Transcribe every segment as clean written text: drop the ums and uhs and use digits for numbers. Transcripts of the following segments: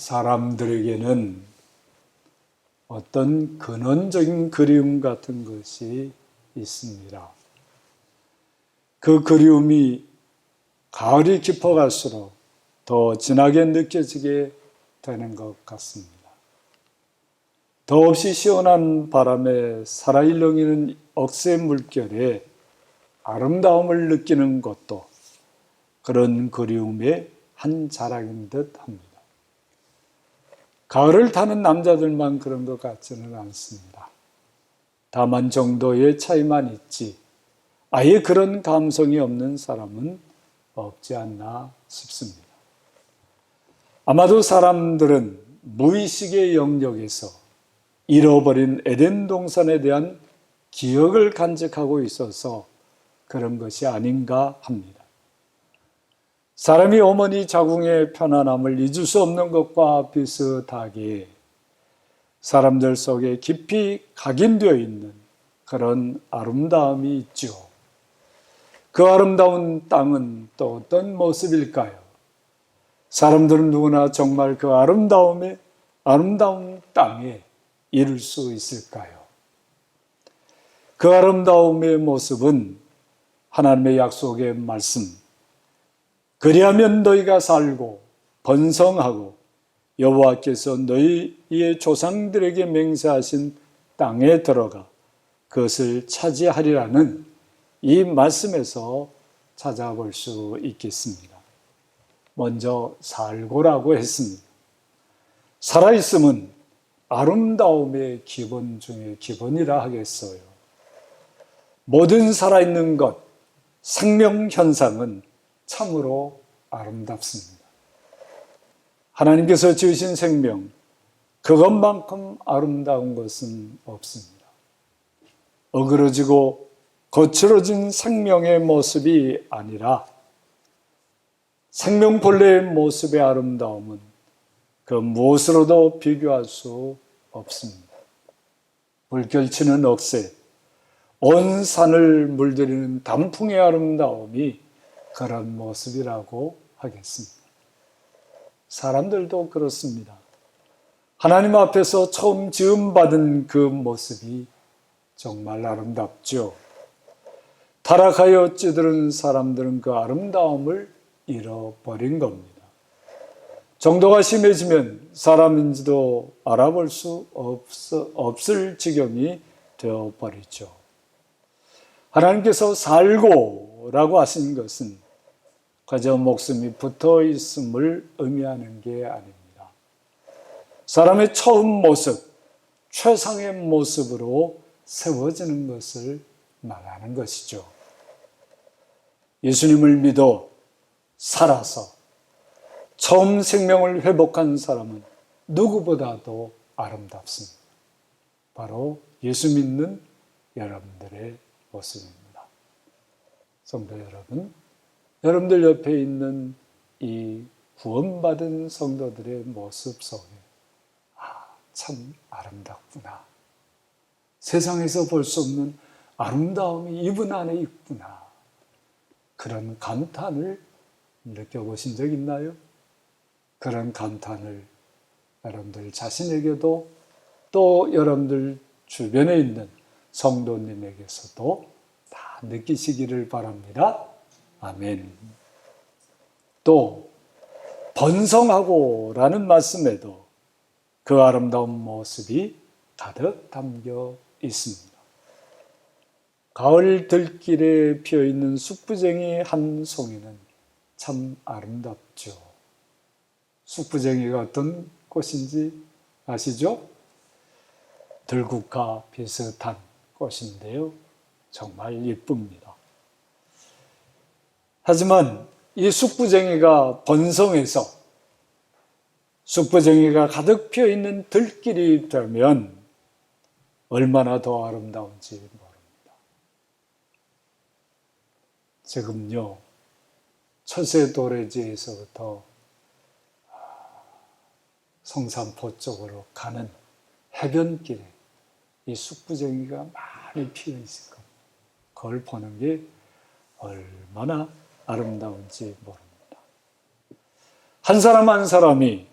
사람들에게는 어떤 근원적인 그리움 같은 것이 있습니다. 그 그리움이 가을이 깊어갈수록 더 진하게 느껴지게 되는 것 같습니다. 더없이 시원한 바람에 살아일렁이는 억새 물결에 아름다움을 느끼는 것도 그런 그리움의 한 자락인 듯 합니다. 가을을 타는 남자들만 그런 것 같지는 않습니다. 다만 정도의 차이만 있지 아예 그런 감성이 없는 사람은 없지 않나 싶습니다. 아마도 사람들은 무의식의 영역에서 잃어버린 에덴 동산에 대한 기억을 간직하고 있어서 그런 것이 아닌가 합니다. 사람이 어머니 자궁의 편안함을 잊을 수 없는 것과 비슷하게 사람들 속에 깊이 각인되어 있는 그런 아름다움이 있죠. 그 아름다운 땅은 또 어떤 모습일까요? 사람들은 누구나 정말 그 아름다운 땅에 이룰 수 있을까요? 그 아름다움의 모습은 하나님의 약속의 말씀, 그리하면 너희가 살고 번성하고 여호와께서 너희의 조상들에게 맹세하신 땅에 들어가 그것을 차지하리라는 이 말씀에서 찾아볼 수 있겠습니다. 먼저 살고라고 했습니다. 살아있음은 아름다움의 기본 중에 기본이라 하겠어요. 모든 살아있는 것, 생명 현상은 참으로 아름답습니다. 하나님께서 지으신 생명, 그것만큼 아름다운 것은 없습니다. 어그러지고 거칠어진 생명의 모습이 아니라 생명 본래의 모습의 아름다움은 그 무엇으로도 비교할 수 없습니다. 물결치는 억새, 온 산을 물들이는 단풍의 아름다움이 그런 모습이라고 하겠습니다. 사람들도 그렇습니다. 하나님 앞에서 처음 지음받은 그 모습이 정말 아름답죠. 타락하여 찌들은 사람들은 그 아름다움을 잃어버린 겁니다. 정도가 심해지면 사람인지도 알아볼 수 없을 지경이 되어버리죠. 하나님께서 살고라고 하신 것은 그저 목숨이 붙어 있음을 의미하는 게 아닙니다. 사람의 처음 모습, 최상의 모습으로 세워지는 것을 말하는 것이죠. 예수님을 믿어 살아서 처음 생명을 회복한 사람은 누구보다도 아름답습니다. 바로 예수 믿는 여러분들의 모습입니다. 성도 여러분, 여러분들 옆에 있는 이 구원받은 성도들의 모습 속에 참 아름답구나. 세상에서 볼 수 없는 아름다움이 이분 안에 있구나. 그런 감탄을 느껴보신 적 있나요? 그런 감탄을 여러분들 자신에게도 또 여러분들 주변에 있는 성도님에게서도 다 느끼시기를 바랍니다. 아멘. 또 번성하고라는 말씀에도 그 아름다운 모습이 가득 담겨 있습니다. 가을 들길에 피어있는 숙부쟁이 한 송이는 참 아름답죠. 숙부쟁이가 어떤 꽃인지 아시죠? 들국화 비슷한 꽃인데요. 정말 예쁩니다. 하지만 이 숙부쟁이가 번성해서 숙부쟁이가 가득 피어있는 들길이 되면 얼마나 더 아름다운지 모릅니다. 지금요, 처세도래지에서부터 성산포 쪽으로 가는 해변길에 이 숙부쟁이가 많이 피어 있을 겁니다. 그걸 보는 게 얼마나 아름다운지 모릅니다. 한 사람 한 사람이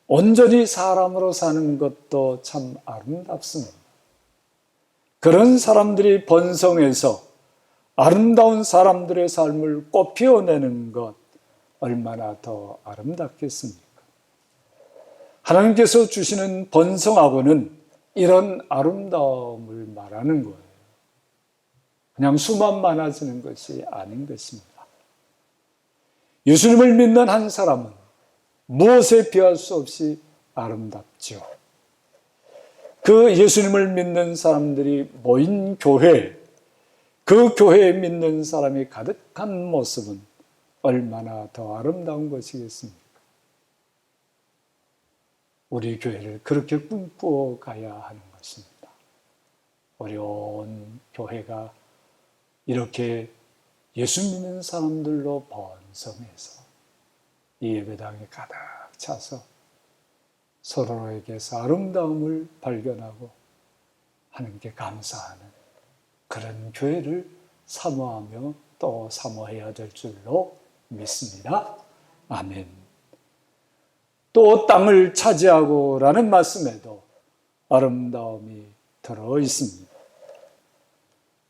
온전히 사람으로 사는 것도 참 아름답습니다. 그런 사람들이 번성해서 아름다운 사람들의 삶을 꽃피워내는 것 얼마나 더 아름답겠습니까? 하나님께서 주시는 번성하고는 이런 아름다움을 말하는 거예요. 그냥 수만 많아지는 것이 아닌 것입니다. 예수님을 믿는 한 사람은 무엇에 비할 수 없이 아름답죠. 그 예수님을 믿는 사람들이 모인 교회, 그 교회에 믿는 사람이 가득한 모습은 얼마나 더 아름다운 것이겠습니까? 우리 교회를 그렇게 꿈꾸어 가야 하는 것입니다. 어려운 교회가 이렇게 예수 믿는 사람들로 번성해서 이 예배당에 가득 차서 서로에게서 아름다움을 발견하고 하나님께 감사하는 그런 교회를 사모하며 또 사모해야 될 줄로 믿습니다. 아멘. 또 땅을 차지하고라는 말씀에도 아름다움이 들어 있습니다.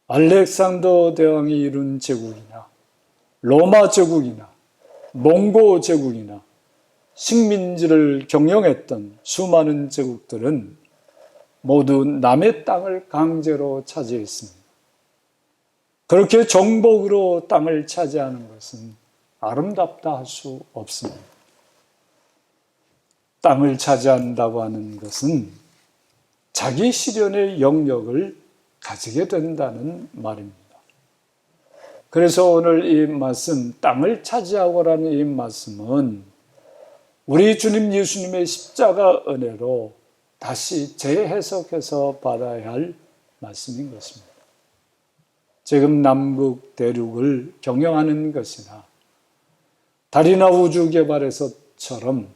알렉산더 대왕이 이룬 제국이나 로마 제국이나 몽고 제국이나 식민지를 경영했던 수많은 제국들은 모두 남의 땅을 강제로 차지했습니다. 그렇게 정복으로 땅을 차지하는 것은 아름답다 할 수 없습니다. 땅을 차지한다고 하는 것은 자기 실현의 영역을 가지게 된다는 말입니다. 그래서 오늘 이 말씀, 땅을 차지하고라는 이 말씀은 우리 주님 예수님의 십자가 은혜로 다시 재해석해서 받아야 할 말씀인 것입니다. 지금 남북 대륙을 경영하는 것이나 달이나 우주 개발에서처럼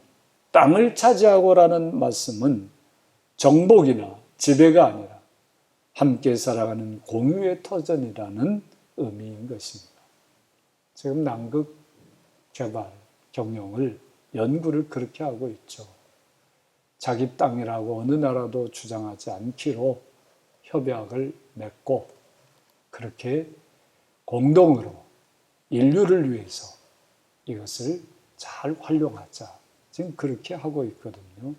땅을 차지하고라는 말씀은 정복이나 지배가 아니라 함께 살아가는 공유의 터전이라는 의미인 것입니다. 지금 남북 개발, 경영을 연구를 그렇게 하고 있죠. 자기 땅이라고 어느 나라도 주장하지 않기로 협약을 맺고 그렇게 공동으로 인류를 위해서 이것을 잘 활용하자. 지금 그렇게 하고 있거든요.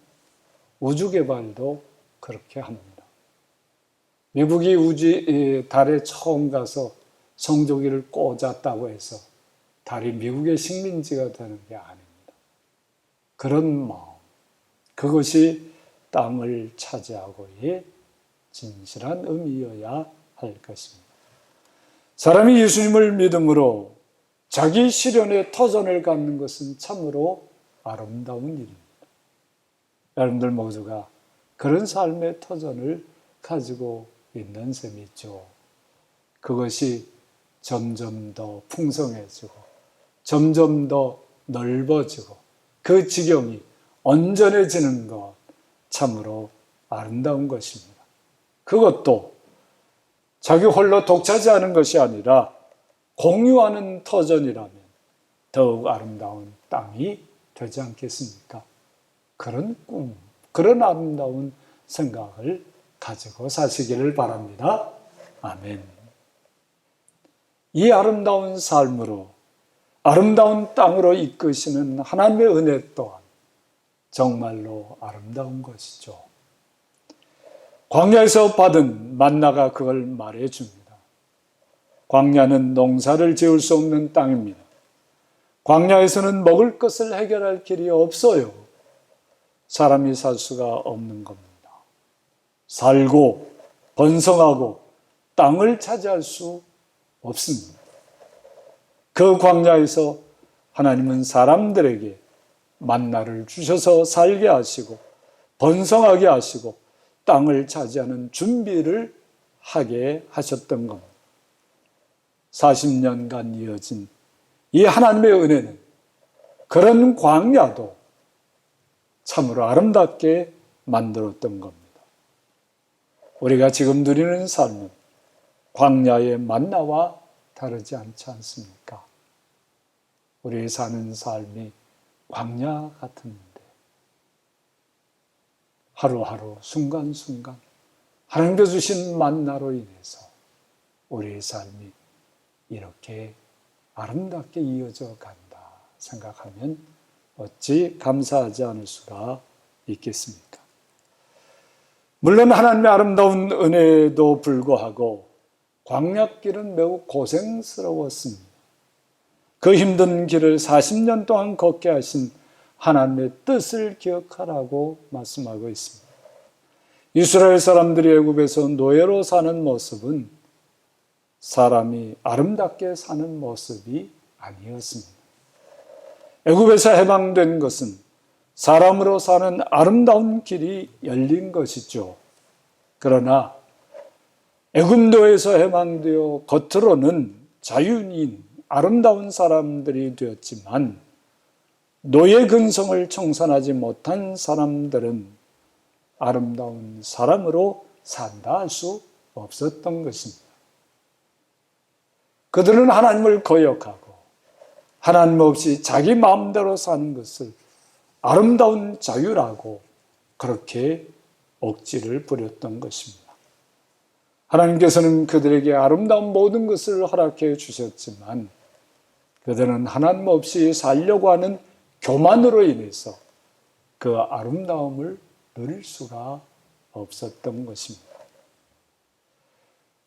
우주 개발도 그렇게 합니다. 미국이 달에 처음 가서 성조기를 꽂았다고 해서 달이 미국의 식민지가 되는 게 아닙니다. 그런 마음, 그것이 땅을 차지하고의 진실한 의미여야 할 것입니다. 사람이 예수님을 믿음으로 자기 실현의 터전을 갖는 것은 참으로 아름다운 일입니다. 여러분들 모두가 그런 삶의 터전을 가지고 있는 셈이죠. 그것이 점점 더 풍성해지고 점점 더 넓어지고 그 지경이 온전해지는 것 참으로 아름다운 것입니다. 그것도 자기 홀로 독차지하는 것이 아니라 공유하는 터전이라면 더욱 아름다운 땅이 되지 않겠습니까? 그런 꿈, 그런 아름다운 생각을 가지고 사시기를 바랍니다. 아멘. 이 아름다운 삶으로 아름다운 땅으로 이끄시는 하나님의 은혜 또한 정말로 아름다운 것이죠. 광야에서 받은 만나가 그걸 말해줍니다. 광야는 농사를 지을 수 없는 땅입니다. 광야에서는 먹을 것을 해결할 길이 없어요. 사람이 살 수가 없는 겁니다. 살고 번성하고 땅을 차지할 수 없습니다. 그 광야에서 하나님은 사람들에게 만나를 주셔서 살게 하시고 번성하게 하시고 땅을 차지하는 준비를 하게 하셨던 겁니다. 40년간 이어진 이 하나님의 은혜는 그런 광야도 참으로 아름답게 만들었던 겁니다. 우리가 지금 누리는 삶은 광야의 만나와 다르지 않지 않습니까? 우리 사는 삶이 광야 같은데 하루하루 순간순간 하나님께서 주신 만나로 인해서 우리의 삶이 이렇게 아름답게 이어져 간다 생각하면 어찌 감사하지 않을 수가 있겠습니까? 물론 하나님의 아름다운 은혜에도 불구하고 광야길은 매우 고생스러웠습니다. 그 힘든 길을 40년 동안 걷게 하신 하나님의 뜻을 기억하라고 말씀하고 있습니다. 이스라엘 사람들이 애굽에서 노예로 사는 모습은 사람이 아름답게 사는 모습이 아니었습니다. 애굽에서 해방된 것은 사람으로 사는 아름다운 길이 열린 것이죠. 그러나 애굽노예에서 해방되어 겉으로는 자유인 아름다운 사람들이 되었지만 노예 근성을 청산하지 못한 사람들은 아름다운 사람으로 산다 할 수 없었던 것입니다. 그들은 하나님을 거역하고 하나님 없이 자기 마음대로 사는 것을 아름다운 자유라고 그렇게 억지를 부렸던 것입니다. 하나님께서는 그들에게 아름다운 모든 것을 허락해 주셨지만 그들은 하나님 없이 살려고 하는 교만으로 인해서 그 아름다움을 누릴 수가 없었던 것입니다.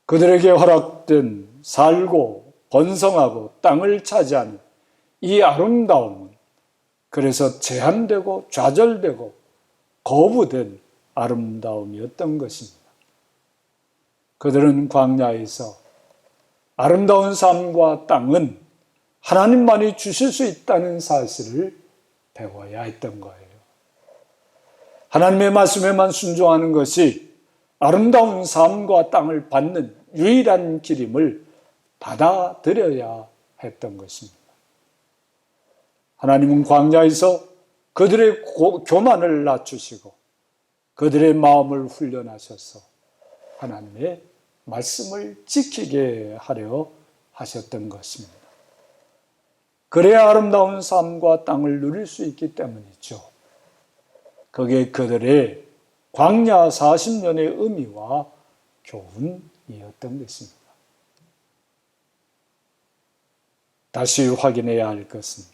그들에게 허락된 살고 번성하고 땅을 차지하는 이 아름다움은 그래서 제한되고 좌절되고 거부된 아름다움이었던 것입니다. 그들은 광야에서 아름다운 삶과 땅은 하나님만이 주실 수 있다는 사실을 배워야 했던 거예요. 하나님의 말씀에만 순종하는 것이 아름다운 삶과 땅을 받는 유일한 길임을 받아들여야 했던 것입니다. 하나님은 광야에서 그들의 교만을 낮추시고 그들의 마음을 훈련하셔서 하나님의 말씀을 지키게 하려 하셨던 것입니다. 그래야 아름다운 삶과 땅을 누릴 수 있기 때문이죠. 그게 그들의 광야 40년의 의미와 교훈이었던 것입니다. 다시 확인해야 할 것은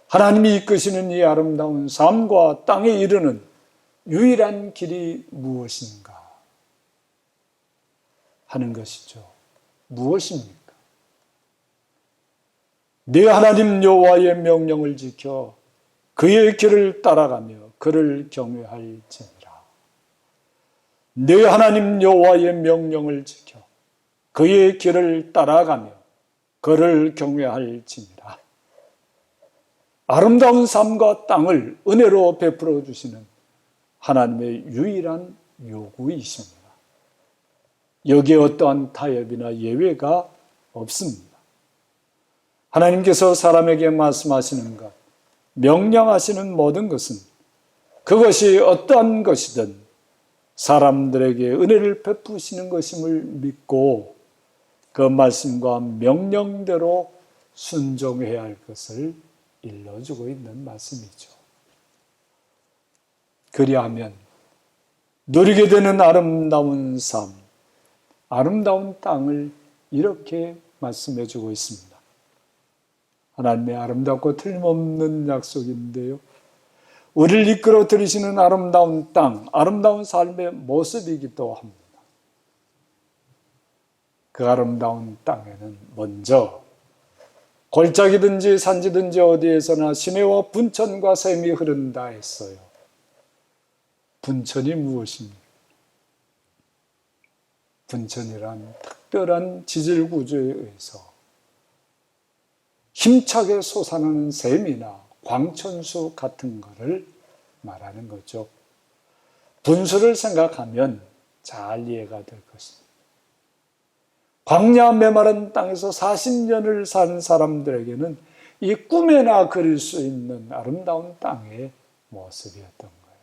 하나님이 이끄시는 이 아름다운 삶과 땅에 이르는 유일한 길이 무엇인가 하는 것이죠. 무엇입니까? 네 하나님 여호와의 명령을 지켜 그의 길을 따라가며 그를 경외할지니라. 네 하나님 여호와의 명령을 지켜 그의 길을 따라가며 그를 경외할지니라. 아름다운 삶과 땅을 은혜로 베풀어 주시는 하나님의 유일한 요구이십니다. 여기에 어떠한 타협이나 예외가 없습니다. 하나님께서 사람에게 말씀하시는 것, 명령하시는 모든 것은 그것이 어떠한 것이든 사람들에게 은혜를 베푸시는 것임을 믿고 그 말씀과 명령대로 순종해야 할 것을 일러주고 있는 말씀이죠. 그리하면 누리게 되는 아름다운 삶, 아름다운 땅을 이렇게 말씀해 주고 있습니다. 하나님의 아름답고 틀림없는 약속인데요. 우리를 이끌어 들이시는 아름다운 땅, 아름다운 삶의 모습이기도 합니다. 그 아름다운 땅에는 먼저 골짜기든지 산지든지 어디에서나 시내와 분천과 샘이 흐른다 했어요. 분천이 무엇입니까? 분천이란 특별한 지질 구조에 의해서 힘차게 솟아나는 샘이나 광천수 같은 것을 말하는 거죠. 분수를 생각하면 잘 이해가 될 것입니다. 광야 메마른 땅에서 40년을 산 사람들에게는 이 꿈에나 그릴 수 있는 아름다운 땅의 모습이었던 거예요.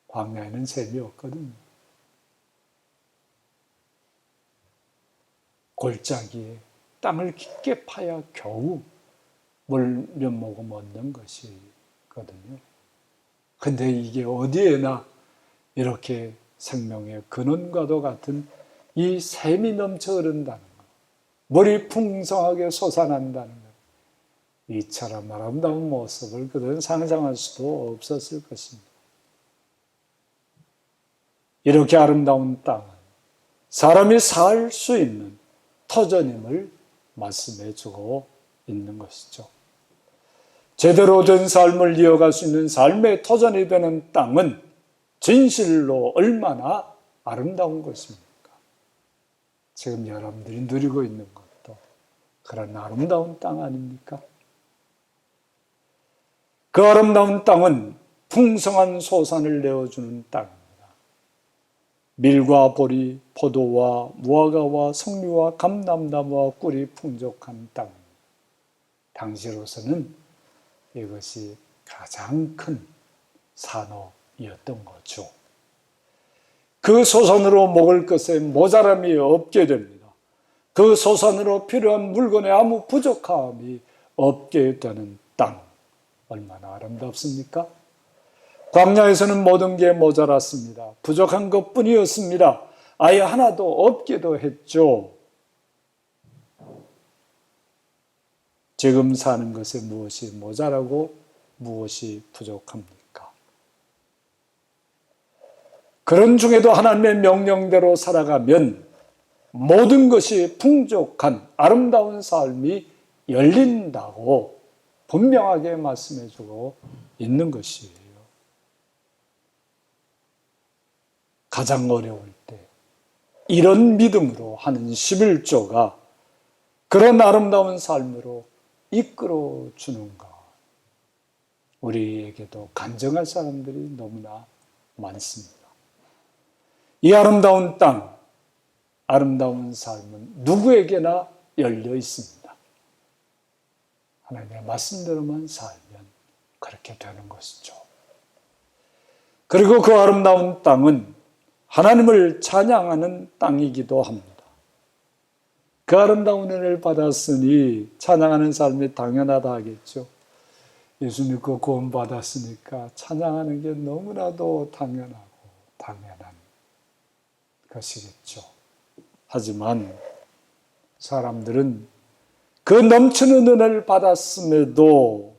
광야에는 샘이 없거든요. 골짜기에 땅을 깊게 파야 겨우 물 몇 모금 얻는 것이거든요. 근데 이게 어디에나 이렇게 생명의 근원과도 같은 이 샘이 넘쳐 흐른다는 것, 물이 풍성하게 솟아난다는 것, 이처럼 아름다운 모습을 그들은 상상할 수도 없었을 것입니다. 이렇게 아름다운 땅은 사람이 살 수 있는 터전임을 말씀해 주고 있는 것이죠. 제대로 된 삶을 이어갈 수 있는 삶의 터전이 되는 땅은 진실로 얼마나 아름다운 것입니까? 지금 여러분들이 누리고 있는 것도 그런 아름다운 땅 아닙니까? 그 아름다운 땅은 풍성한 소산을 내어주는 땅입니다. 밀과 보리, 포도와 무화과와 석류와 감람나무와 꿀이 풍족한 땅입니다. 당시로서는 이것이 가장 큰 산업이었던 거죠. 그 소산으로 먹을 것에 모자람이 없게 됩니다. 그 소산으로 필요한 물건에 아무 부족함이 없게 되는 땅. 얼마나 아름답습니까? 광야에서는 모든 게 모자랐습니다. 부족한 것뿐이었습니다. 아예 하나도 없기도 했죠. 지금 사는 것에 무엇이 모자라고 무엇이 부족합니까? 그런 중에도 하나님의 명령대로 살아가면 모든 것이 풍족한 아름다운 삶이 열린다고 분명하게 말씀해주고 있는 것이에요. 가장 어려울 때 이런 믿음으로 하는 11조가 그런 아름다운 삶으로 이끌어 주는 것. 우리에게도 간증할 사람들이 너무나 많습니다. 이 아름다운 땅, 아름다운 삶은 누구에게나 열려 있습니다. 하나님의 말씀대로만 살면 그렇게 되는 것이죠. 그리고 그 아름다운 땅은 하나님을 찬양하는 땅이기도 합니다. 그 아름다운 은혜를 받았으니 찬양하는 삶이 당연하다 하겠죠. 예수 믿고 구원 받았으니까 찬양하는 게 너무나도 당연한 것이겠죠. 하지만 사람들은 그 넘치는 은혜를 받았음에도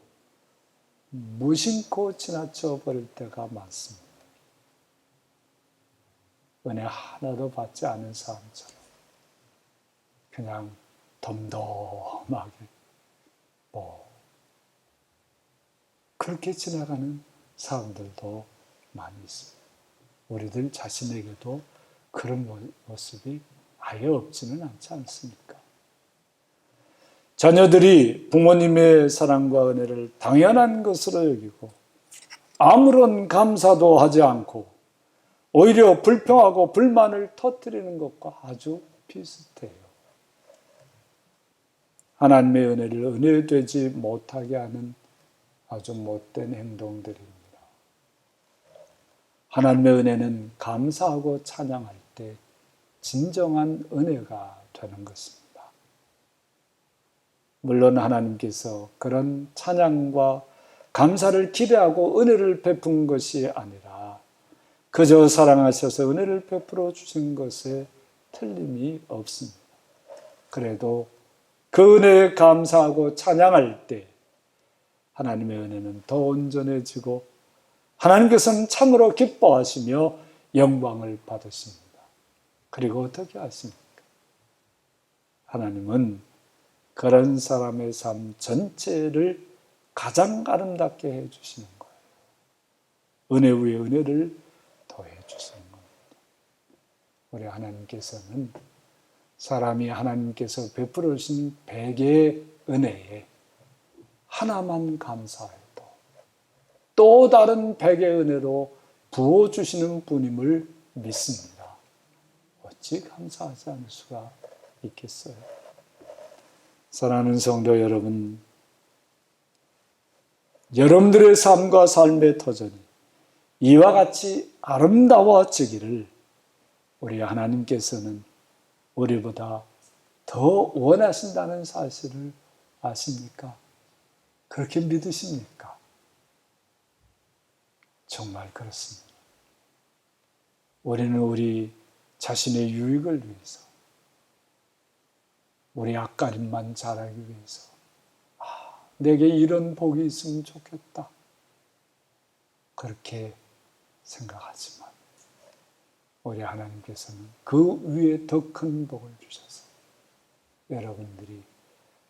무심코 지나쳐 버릴 때가 많습니다. 은혜 하나도 받지 않은 사람처럼 그냥 덤덤하게 그렇게 지나가는 사람들도 많이 있습니다. 우리들 자신에게도 그런 모습이 아예 없지는 않지 않습니까? 자녀들이 부모님의 사랑과 은혜를 당연한 것으로 여기고 아무런 감사도 하지 않고 오히려 불평하고 불만을 터뜨리는 것과 아주 비슷해요. 하나님의 은혜를 은혜되지 못하게 하는 아주 못된 행동들입니다. 하나님의 은혜는 감사하고 찬양할 때 진정한 은혜가 되는 것입니다. 물론 하나님께서 그런 찬양과 감사를 기대하고 은혜를 베푼 것이 아니라 그저 사랑하셔서 은혜를 베풀어 주신 것에 틀림이 없습니다. 그래도 그 은혜에 감사하고 찬양할 때 하나님의 은혜는 더 온전해지고 하나님께서는 참으로 기뻐하시며 영광을 받으십니다. 그리고 어떻게 하십니까? 하나님은 그런 사람의 삶 전체를 가장 아름답게 해주시는 거예요. 은혜 위에 은혜를 더해 주시는 겁니다. 우리 하나님께서는 사람이 하나님께서 베풀어 주신 100개의 은혜에 하나만 감사해도 또 다른 100의 은혜로 부어주시는 분임을 믿습니다. 어찌 감사하지 않을 수가 있겠어요? 사랑하는 성도 여러분, 여러분들의 삶과 삶의 터전이 이와 같이 아름다워지기를 우리 하나님께서는 우리보다 더 원하신다는 사실을 아십니까? 그렇게 믿으십니까? 정말 그렇습니다. 우리는 우리 자신의 유익을 위해서, 우리 앞가림만 잘하기 위해서, 내게 이런 복이 있으면 좋겠다, 그렇게 생각하지만 우리 하나님께서는 그 위에 더 큰 복을 주셔서 여러분들이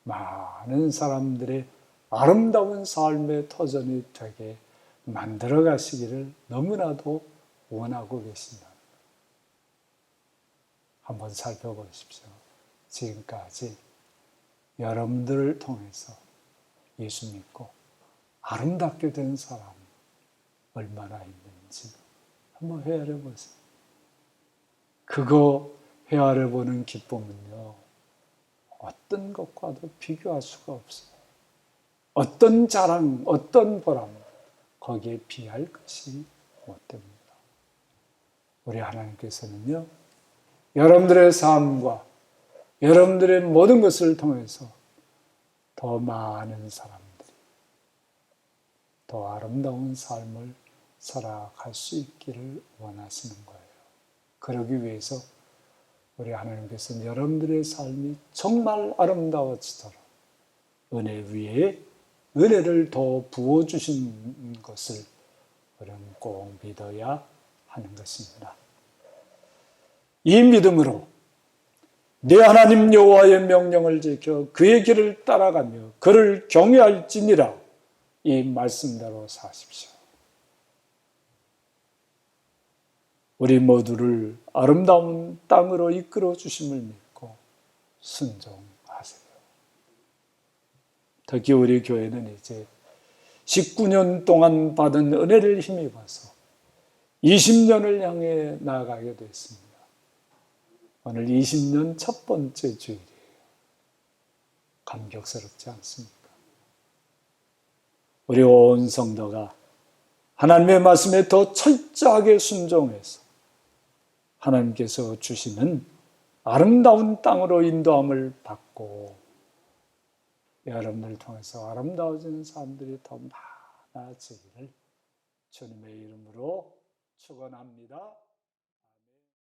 많은 사람들의 아름다운 삶의 터전이 되게 만들어 가시기를 너무나도 원하고 계신다. 한번 살펴보십시오. 지금까지 여러분들을 통해서 예수 믿고 아름답게 된 사람 얼마나 있는지 한번 헤아려 보세요. 그거 헤아려 보는 기쁨은요, 어떤 것과도 비교할 수가 없어요. 어떤 자랑, 어떤 보람, 거기에 비할 것이 못 됩니다. 우리 하나님께서는요, 여러분들의 삶과 여러분들의 모든 것을 통해서 더 많은 사람들이 더 아름다운 삶을 살아갈 수 있기를 원하시는 거예요. 그러기 위해서 우리 하나님께서는 여러분들의 삶이 정말 아름다워지도록 은혜 위에 은혜를 더 부어주신 것을 우리는 꼭 믿어야 하는 것입니다. 이 믿음으로 내 하나님 여호와의 명령을 지켜 그의 길을 따라가며 그를 경외할지니라, 이 말씀대로 사십시오. 우리 모두를 아름다운 땅으로 이끌어 주심을 믿고 순종하세요. 특히 우리 교회는 이제 19년 동안 받은 은혜를 힘입어서 20년을 향해 나아가게 됐습니다. 오늘 20년 첫 번째 주일이에요. 감격스럽지 않습니까? 우리 온 성도가 하나님의 말씀에 더 철저하게 순종해서 하나님께서 주시는 아름다운 땅으로 인도함을 받고 여러분들을 통해서 아름다워지는 사람들이 더 많아지기를 주님의 이름으로 축원합니다.